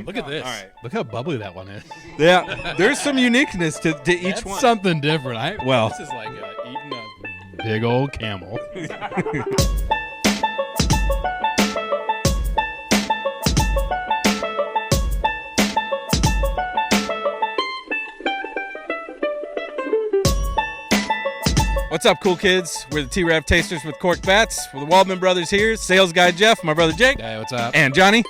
Look at this. All right. Look how bubbly that one is. Yeah, there's some uniqueness to each That's one. something different. Well. This is like eating a big old camel. What's up, cool kids? We're the T-Rav Tasters with Korked Bats. We're the Waldman brothers here. Sales guy Jeff, my brother Jake. Hey, what's up? And Johnny.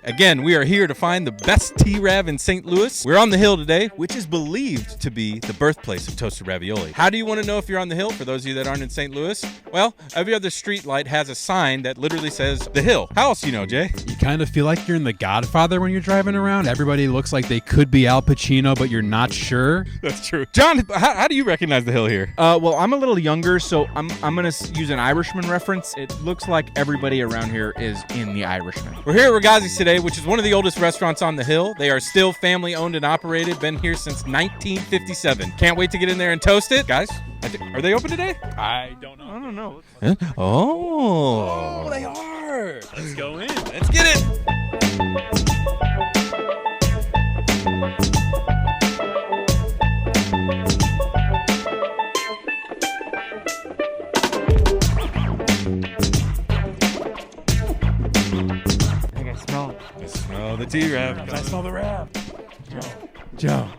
Again, we are here to find the best T-Rav in St. Louis. We're on the Hill today, which is believed to be the birthplace of toasted ravioli. How do you want to know if you're on the Hill, for those of you that aren't in St. Louis? Well, every other street light has a sign that literally says The Hill. How else do you know, Jay? You kind of feel like you're in The Godfather when you're driving around. Everybody looks like they could be Al Pacino, but you're not sure. That's true. John, how do you recognize the Hill here? Well, I'm a little younger, so I'm going to use an Irishman reference. It looks like everybody around here is in the Irishman. We're here at Rigazzi's today, which is one of the oldest restaurants on the Hill. They are still family owned and operated, been here since 1957. Can't wait to get in there and toast it. Guys, are they open today? I don't know. I don't know. Huh? Oh, They are. Let's go in. let's get it. I think I smell it. I smell the T-Rav. I smell the wrap. Joan.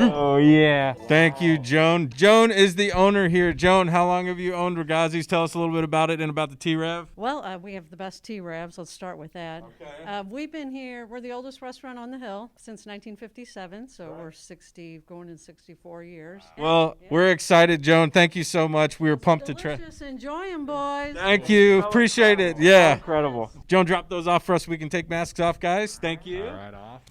Oh, yeah. Thank you, Joan. Joan is the owner here. Joan, how long have you owned Rigazzi's? Tell us a little bit about it and about the T-Rav. Well, we have the best T-Ravs. Let's start with that. Okay. We've been here. We're the oldest restaurant on the Hill since 1957, so we're 60, going in 64 years. Well, we're excited, Joan. Thank you so much. We were pumped to try. Delicious. Enjoy 'em, boys. Thank you. Appreciate it. Yeah. Incredible. Joan, drop those off for us. We can take masks off, guys. Thank you. All right, off.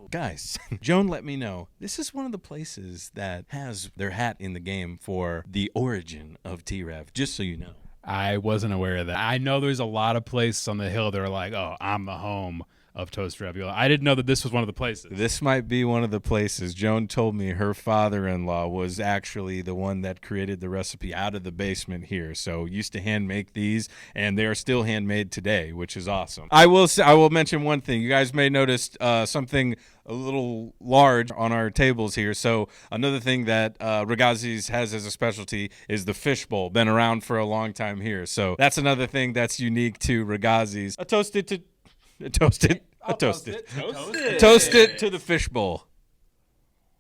Guys, Joan let me know this is one of the places that has their hat in the game for the origin of T-Rav, just so you know. I wasn't aware of that. I know there's a lot of places on the Hill that are like, oh, I'm the home of toast ravioli. I didn't know that this was one of the places. This might be one of the places. Joan told me her father-in-law was actually the one that created the recipe out of the basement here. So used to hand make these, and they are still handmade today, which is awesome. I will mention one thing. You guys may notice something a little large on our tables here. So another thing that Rigazzi's has as a specialty is the fishbowl. Been around for a long time here. So that's another thing that's unique to Rigazzi's. Toast it to the fishbowl.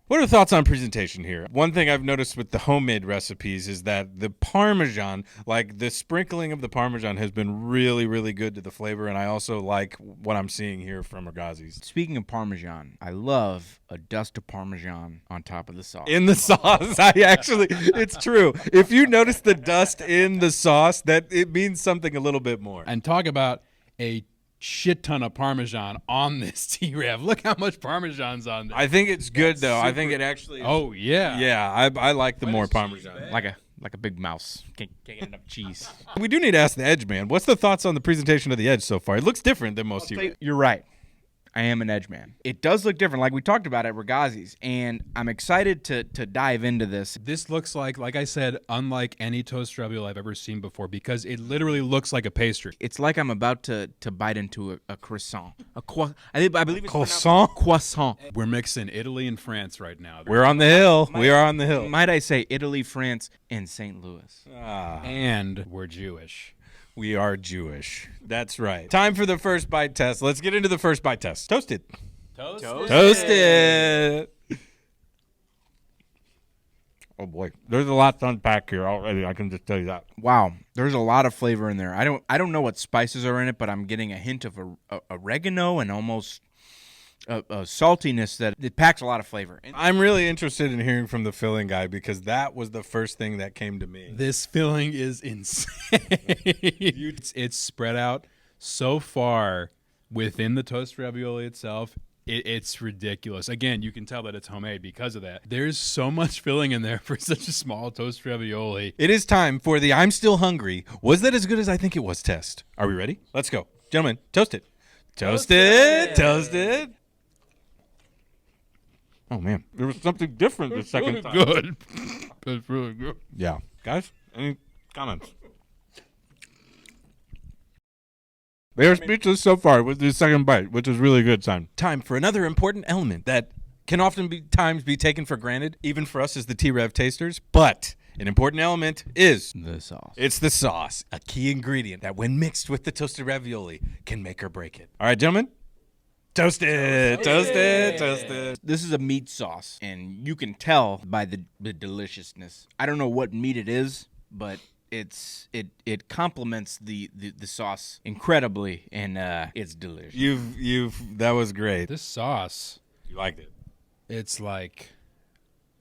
What are the thoughts on presentation here? One thing I've noticed with the homemade recipes is that the Parmesan, like the sprinkling of the Parmesan, has been really, really good to the flavor, and I also like what I'm seeing here from Rigazzi's. Speaking of Parmesan, I love a dust of Parmesan on top of the sauce. In the sauce, it's true. If you notice the dust in the sauce, that it means something a little bit more. And talk about a shit ton of Parmesan on this T-Rav. Look how much Parmesan's on there. I think it's good, though. I think it actually is. Oh, yeah. Yeah, I like the more Parmesan. like a big mouse. Can't get enough cheese. We do need to ask the Edge Man. What's the thoughts on the presentation of the Edge so far? It looks different than most T-Rav. You're right. I am an edge man. It does look different, like we talked about at Rigazzi's, and I'm excited to dive into this. This looks like I said, unlike any toast ravioli I've ever seen before, because it literally looks like a pastry. It's like I'm about to bite into a croissant. I believe it's Croissant? Croissant. We're mixing Italy and France right now. We're on the hill. We are on the hill. Might I say Italy, France, and St. Louis. And we're Jewish. We are Jewish. That's right. Time for the first bite test. Let's get into the first bite test. Toast it. Toast it. Oh boy, there's a lot to unpack here already. I can just tell you that. Wow, there's a lot of flavor in there. I don't know what spices are in it, but I'm getting a hint of oregano and almost a saltiness that it packs a lot of flavor. I'm really interested in hearing from the filling guy because that was the first thing that came to me. This filling is insane. It's spread out so far within the toast ravioli itself. It's ridiculous. Again, you can tell that it's homemade because of that. There's so much filling in there for such a small toast ravioli. It is time for the I'm Still Hungry. Was that as good as I think it was test? Are we ready? Let's go. Gentlemen, toast it. Toast it. Toast it. Oh, man. There was something different the second time. Good. It's really good. Yeah. Guys, any comments? They are speechless so far with the second bite, which is really good sign. Time for another important element that can often be taken for granted, even for us as the T-Rav Tasters, but an important element is The sauce. it's the sauce, a key ingredient that when mixed with the toasted ravioli can make or break it. All right, gentlemen, toast it, toast it, toast it. This is a meat sauce, and you can tell by the deliciousness. I don't know what meat it is, but it complements the sauce incredibly, and it's delicious. That was great. This sauce, You liked it. it's like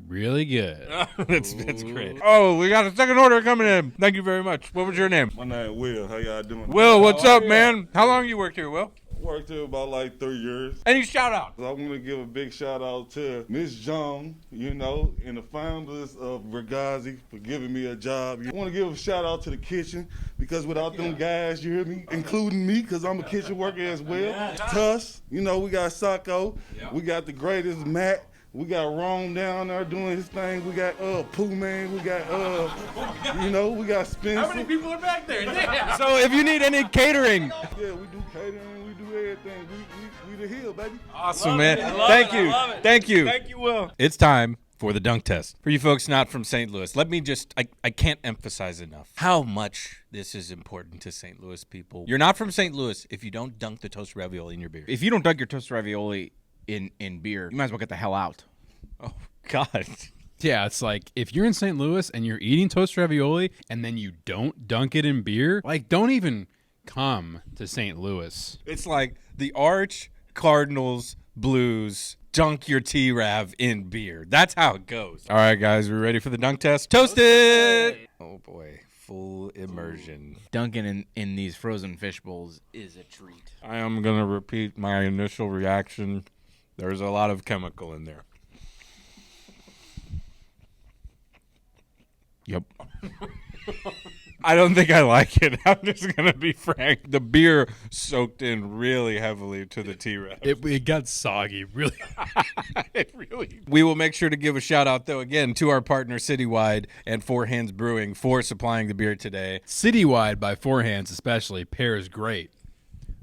really good. That's great. Oh, we got a second order coming in. Thank you very much. What was your name? My name Will. How y'all doing? Will, what's up, man? How long you worked here, Will? Worked here about like 3 years. Any shout out? So I want to give a big shout out to Miss John, and the founders of Rigazzi for giving me a job. I want to give a shout out to the kitchen because without them guys, you hear me, including me, because I'm a kitchen worker as well. Tuss, we got Sacco, we got the greatest Matt. We got Rome down there doing his thing. We got Pooh Man. We got we got Spencer. How many people are back there? Damn. So if you need any catering. Yeah, we do catering. We do everything. We the hill, baby. Awesome, man. Thank you. Thank you. Thank you, Will. It's time for the dunk test. For you folks not from St. Louis, let me just, I can't emphasize enough how much this is important to St. Louis people. You're not from St. Louis if you don't dunk the toasted ravioli in your beer. If you don't dunk your toasted ravioli in beer, you might as well get the hell out. Oh, God. Yeah, it's like if you're in St. Louis and you're eating toasted ravioli and then you don't dunk it in beer, like don't even come to St. Louis. It's like the Arch Cardinals Blues dunk your T-Rav in beer. That's how it goes. All right, guys, we ready for the dunk test? Toast it! Oh, boy. Full immersion. Dunking in these frozen fish bowls is a treat. I am going to repeat my initial reaction. There's a lot of chemical in there. Yep. I don't think I like it. I'm just going to be frank. The beer soaked in really heavily to the T-Rav. It got soggy, really. We will make sure to give a shout out, though, again, to our partner Citywide and Four Hands Brewing for supplying the beer today. Citywide by Four Hands especially pairs great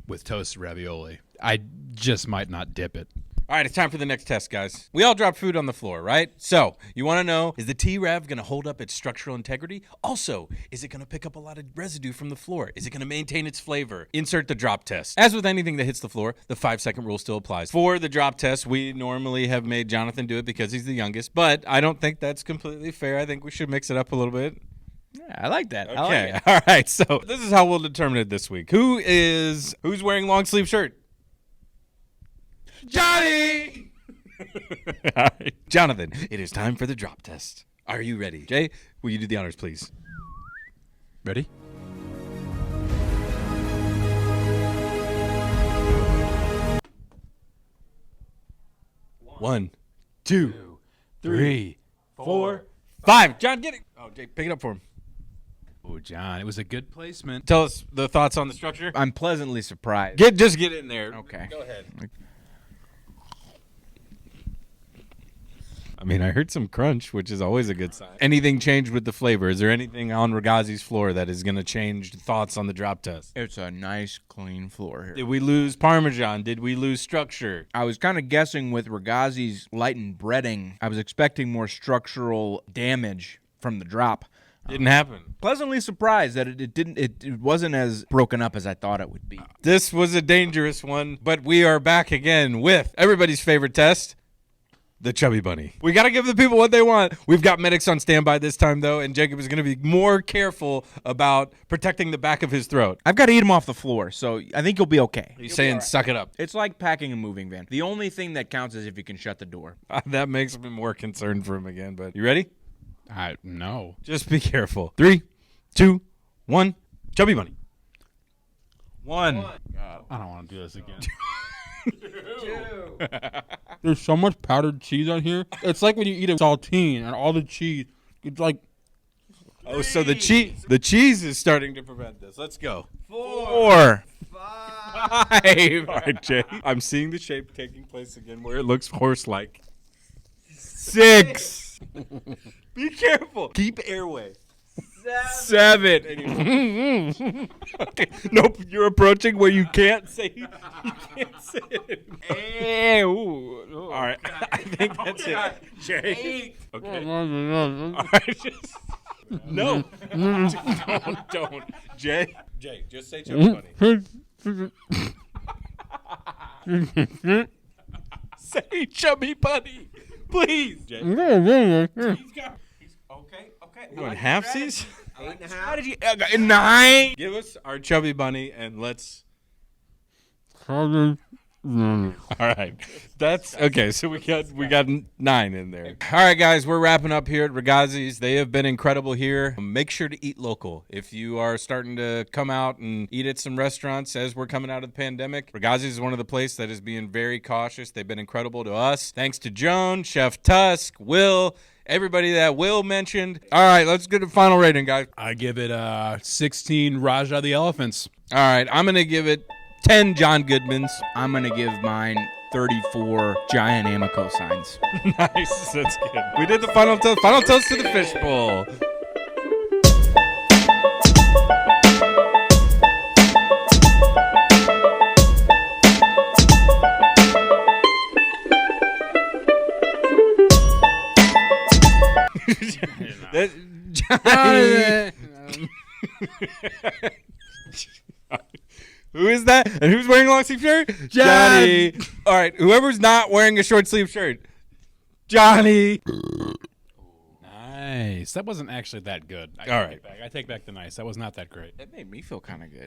with toasted ravioli. I just might not dip it. All right, it's time for the next test, guys. We all drop food on the floor, right? So, you want to know, is the T-Rav going to hold up its structural integrity? Also, is it going to pick up a lot of residue from the floor? Is it going to maintain its flavor? Insert the drop test. As with anything that hits the floor, the 5-second rule still applies. For the drop test, we normally have made Jonathan do it because he's the youngest, but I don't think that's completely fair. I think we should mix it up a little bit. Yeah, I like that. Okay, all right. So, this is how we'll determine it this week. Who's wearing long sleeve shirt? Johnny! All right. Jonathan, it is time for the drop test. Are you ready? Jay, will you do the honors, please? Ready? One, two, three, 4, 5. John, get it. Oh, Jay, pick it up for him. Oh, John, it was a good placement. Tell us the thoughts on the structure. I'm pleasantly surprised. Just get in there. Okay. Go ahead. I mean, I heard some crunch, which is always a good sign. Anything changed with the flavor? Is there anything on Rigazzi's floor that is going to change thoughts on the drop test? It's a nice, clean floor here. Did we lose Parmesan? Did we lose structure? I was kind of guessing with Rigazzi's lightened breading, I was expecting more structural damage from the drop. Didn't happen. Pleasantly surprised that it wasn't as broken up as I thought it would be. This was a dangerous one, but we are back again with everybody's favorite test, the Chubby Bunny. We got to give the people what they want. We've got medics on standby this time, though, and Jacob is going to be more careful about protecting the back of his throat. I've got to eat him off the floor, so I think you'll be okay. He's saying, suck it up. It's like packing a moving van. The only thing that counts is if you can shut the door. That makes me more concerned for him again, but you ready? No. Just be careful. 3, 2, 1. Chubby Bunny. 1. I don't want to do this again. There's so much powdered cheese on here. It's like when you eat a saltine and all the cheese, it's like... Oh, so the cheese is starting to prevent this. Let's go. 4, 5. All right, Jay. I'm seeing the shape taking place again where it looks horse-like. 6. Be careful. Keep airway. 7. Okay. Nope, you're approaching where you can't say it. All right, I think that's it. Jay. Okay. All right, just no. Don't. Jay, just say chubby bunny. Say chubby bunny, please. Jay. Okay. You want halfsies? 8.5. 9. Give us our chubby bunny and let's. All right, that's okay. So we got 9 in there. All right, guys, we're wrapping up here at Rigazzi's. They have been incredible here. Make sure to eat local. If you are starting to come out and eat at some restaurants as we're coming out of the pandemic, Rigazzi's is one of the places that is being very cautious. They've been incredible to us. Thanks to Joan, Chef Tusk, Will. Everybody that Will mentioned. All right, let's get a final rating, guys. I give it 16 Raja the Elephants. All right, I'm going to give it 10 John Goodmans. I'm gonna give mine 34 giant Amico signs. Nice, that's good. We did the final toast. Final toast to the fishbowl. Who is that? And who's wearing a long sleeve shirt? Johnny. All right, whoever's not wearing a short sleeve shirt. Johnny. Nice. That wasn't actually that good. All right. I take back the nice. That was not that great. It made me feel kind of good.